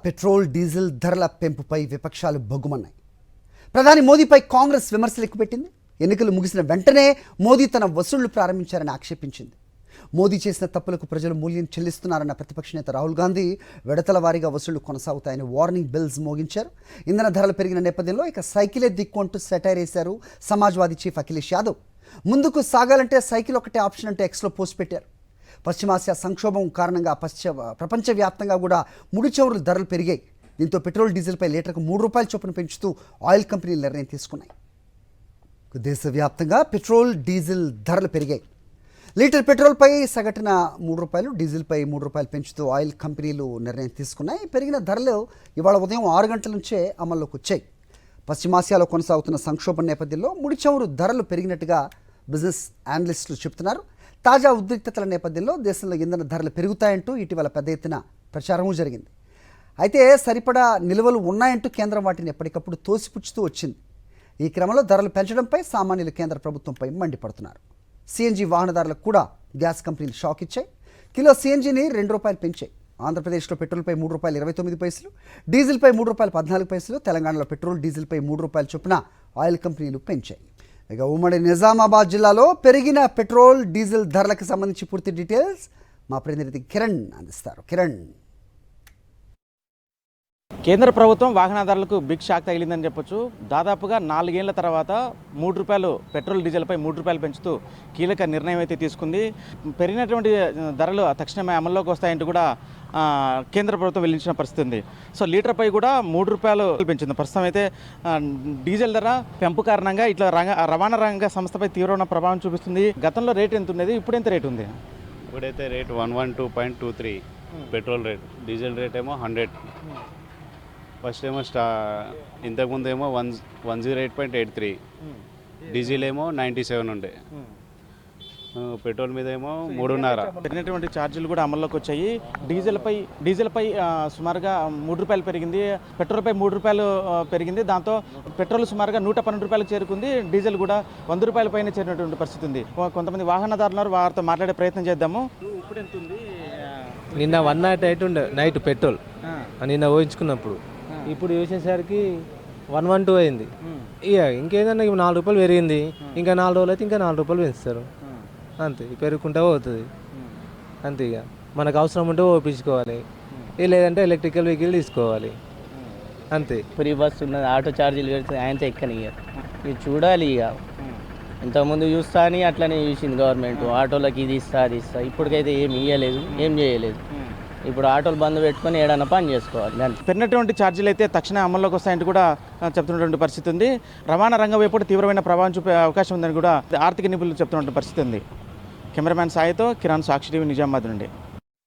Petrol diesel ధరల పెంపుపై విపక్షాలు బగ్గుమన్నాయి. ప్రధాని మోదీపై కాంగ్రెస్ విమర్శలు ఎక్కుపెట్టింది. ఎన్నికలు ముగిసిన వెంటనే మోదీ తన వసూళ్లు ప్రారంభించారని ఆక్షేపించింది. మోదీ చేసిన తప్పులకు ప్రజలు మూల్యం చెల్లిస్తున్నారన్న ప్రతిపక్ష నేత రాహుల్ గాంధీ విడతల వారీగా వసూళ్లు కొనసాగుతాయని వార్నింగ్ బెల్స్ మోగించారు. ఇంధన ధరలు పెరిగిన నేపథ్యంలో ఇక సైకిలే దిక్కు అంటూ సెటైర్ వేశారు సమాజ్వాదీ చీఫ్ అఖిలేష్ యాదవ్. ముందుకు సాగాలంటే సైకిల్ ఒకటే ఆప్షన్ అంటూ ఎక్స్లో పోస్ట్ పెట్టారు. పశ్చిమాసియా సంక్షోభం కారణంగా ప్రపంచవ్యాప్తంగా కూడా ముడి చమురు ధరలు పెరిగాయి. దీంతో పెట్రోల్ డీజిల్పై లీటర్కు ₹3 చొప్పున పెంచుతూ ఆయిల్ కంపెనీలు నిర్ణయం తీసుకున్నాయి. దేశవ్యాప్తంగా పెట్రోల్ డీజిల్ ధరలు పెరిగాయి. లీటర్ పెట్రోల్పై సగటున ₹3, డీజిల్పై ₹3 పెంచుతూ ఆయిల్ కంపెనీలు నిర్ణయం తీసుకున్నాయి. పెరిగిన ధరలు ఇవాళ ఉదయం 6 గంటల నుంచే అమల్లోకి వచ్చాయి. పశ్చిమాసియాలో కొనసాగుతున్న సంక్షోభం నేపథ్యంలో ముడి చమురు ధరలు పెరిగినట్టుగా బిజినెస్ అనలిస్టులు చెబుతున్నారు. తాజా ఉద్రిక్తతల నేపథ్యంలో దేశంలో ఇంధన ధరలు పెరుగుతాయంటూ ఇటీవల పెద్ద ఎత్తున ప్రచారము జరిగింది. అయితే సరిపడా నిల్వలు ఉన్నాయంటూ కేంద్రం వాటిని ఎప్పటికప్పుడు తోసిపుచ్చుతూ వచ్చింది. ఈ క్రమంలో ధరలు పెంచడంపై సామాన్యులు కేంద్ర ప్రభుత్వంపై మండిపడుతున్నారు. సిఎన్జి వాహనదారులకు కూడా గ్యాస్ కంపెనీలు షాక్ ఇచ్చాయి. కిలో సిఎన్జిని ₹2 పెంచాయి. ఆంధ్రప్రదేశ్లో పెట్రోల్పై ₹3.29, డీజిల్పై ₹3.14, తెలంగాణలో పెట్రోల్ డీజిల్పై ₹3 చొప్పున ఆయిల్ కంపెనీలు పెంచాయి. ఇక ఉమ్మడి నిజామాబాద్ జిల్లాలో పెరిగిన పెట్రోల్ డీజిల్ ధరలకు సంబంధించి పూర్తి డీటెయిల్స్ మా ప్రతినిధి కిరణ్ అందిస్తారు. కిరణ్, కేంద్ర ప్రభుత్వం వాహనదారులకు బిగ్ షాక్ తగిలిందని చెప్పొచ్చు. దాదాపుగా 4 ఏళ్ల తర్వాత ₹3 పెట్రోల్ డీజిల్పై ₹3 పెంచుతూ కీలక నిర్ణయం అయితే తీసుకుంది. పెరిగినటువంటి ధరలు తక్షణమే అమల్లోకి వస్తాయంటూ కూడా కేంద్ర ప్రభుత్వం వెల్లించిన పరిస్థితి ఉంది. సో లీటర్పై కూడా ₹3 పెంచింది. ప్రస్తుతం అయితే డీజిల్ ధర పెంపు కారణంగా ఇట్లా రవాణా రంగ సంస్థపై తీవ్రమైన ప్రభావం చూపిస్తుంది. గతంలో రేట్ ఎంత ఉండేది, ఇప్పుడు ఎంత రేట్ ఉంది? ఇప్పుడైతే rate 112.23 petrol rate, diesel rate ఏమో 100. ఫస్ట్ ఏమో ఇంతకుముందు ఏమో 108.83, డీజిల్ ఏమో 97 ఉండే, పెట్రోల్ మీద ఏమో 3.5. పెరిగినటువంటి ఛార్జీలు కూడా అమల్లోకి వచ్చాయి. డీజిల్పై సుమారుగా ₹3 పెరిగింది, పెట్రోల్పై ₹3 పెరిగింది. దాంతో పెట్రోల్ సుమారుగా ₹112 చేరుకుంది. డీజిల్ కూడా ₹100 పైన చేరినటువంటి పరిస్థితి ఉంది. కొంతమంది వాహనదారులు వారితో మాట్లాడే ప్రయత్నం చేద్దాము. ఇప్పుడు ఎంత ఉంది? నిన్న 108 ఉండే నైట్ పెట్రోల్, నిన్న ఊహించుకున్నప్పుడు. ఇప్పుడు చూసేసరికి 112 అయింది. ఇక ఇంకేదన్నా ₹4 పెరిగింది. ఇంకా 4 రోజులు అయితే ఇంకా ₹4 పెంచుతారు. అంతే, పెరుగుకుంటూ పోతుంది. అంతే, ఇక మనకు అవసరం ఉంటే ఓపించుకోవాలి, లేదంటే ఎలక్ట్రికల్ వెహికల్ తీసుకోవాలి. అంతే. ఫ్రీ బస్ ఉన్నది, ఆటో ఛార్జీలు పెడితే ఆయనతో ఎక్కని ఇక చూడాలి. ఇక ఇంతకుముందు చూస్తా అని అట్లనే చూసింది గవర్నమెంట్, ఆటోలకి ఇది ఇస్తా అది ఇస్తా. ఇప్పటికైతే ఏం ఇవ్వలేదు, ఏం చేయలేదు. ఇప్పుడు ఆటోలు బంద్ పెట్టుకొని ఏడన్నా పని చేసుకోవాలి. పెరిగినటువంటి ఛార్జీలు అయితే తక్షణ అమల్లోకి వస్తాయంటూ కూడా చెప్తున్నటువంటి పరిస్థితి ఉంది. రవాణా రంగం వైపు తీవ్రమైన ప్రభావం చూపే అవకాశం ఉందని కూడా ఆర్థిక నిపుణులు చెప్తున్నటువంటి పరిస్థితి ఉంది. కెమెరామ్యాన్ సాయితో కిరణ్, సాక్షి టీవీ, నిజామాబాద్ నుండి.